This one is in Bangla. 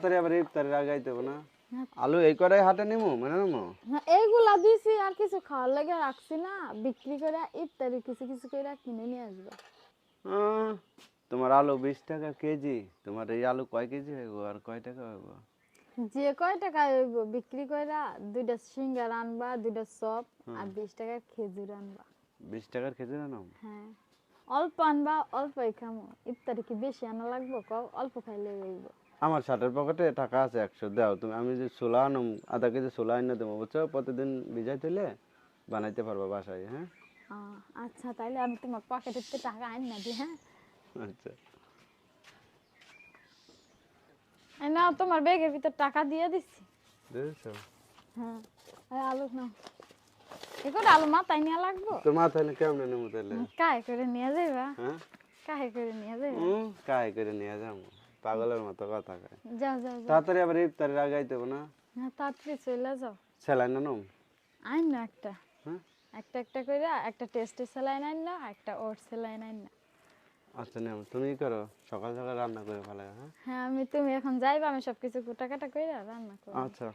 তাড়াতাড়ি আবার ইফতারের আগে আইতে হবে না। আলু এই কটাই হাটে নিমু মানে নেবো। হ্যাঁ এইগুলা দিছি আর কিছু খাওয়ার লাগে রাখছি না, বিক্রি করে ইফতারি কিছু কিছু করে কিনে নিয়ে আসবো। আহ, তোমার আলু 20 টাকা কেজি, তোমার এই আলু কয় কেজি হইব আর কয় টাকা হইব? যে কয় টাকা হইব বিক্রি কইরা দুইটা সিঙ্গার আনবা, দুইটা চপ আর 20 টাকার খেজুর আনবা। 20 টাকার খেজুর আনাম? হ্যাঁ অল্প আনবা, অল্পই খামো। ইফতারি কি বেশি আনা লাগবো? কও অল্প খাইলে হইব। আমার শার্টের পকেটে টাকা আছে 100, দাও তুমি। আমি যে ছোলা আনুম, আধা কেজি ছোলা এনে দেবো বুঝছো, প্রতিদিন ভিজাই তুলে বানাইতে পারবা বাসায়। হ্যাঁ আচ্ছা তাইলে আমি তোমার পকেটের থেকে টাকা আনি না দিই। হ্যাঁ আচ্ছা এই নাও তোমার ব্যাগের ভিতর টাকা দিয়ে দিচ্ছি। বুঝছো, হ্যাঁ এই আলু নাও। এগুলো আলু মাথায় নেওয়া লাগবো? তো মাথায় কেমনে নেবো তাহলে? কাহে করে নিয়ে যাইবা? হ্যাঁ কাহে করে নিয়ে যাইবা? কাই করে নিয়ে যাবো, পাগলের মতো কথা কয়। যাও যাও যাও। তাড়াতাড়ি আবার ইফতারের আগে আইতে হবে না। হ্যাঁ তাড়াতাড়ি চলে যাও। স্যালাইন আনুম? আইন না একটা, হ্যাঁ একটা একটা করে, একটা টেস্টের স্যালাইন আইন না, একটা ওর স্যালাইন আইন না। আচ্ছা নেম, তুমি করো, সকাল সকাল রান্না করে ফেলে। হ্যাঁ হ্যাঁ তুমি এখন যাইবা, আমি সবকিছু কুটাকাটা করে রান্না করবো। আচ্ছা।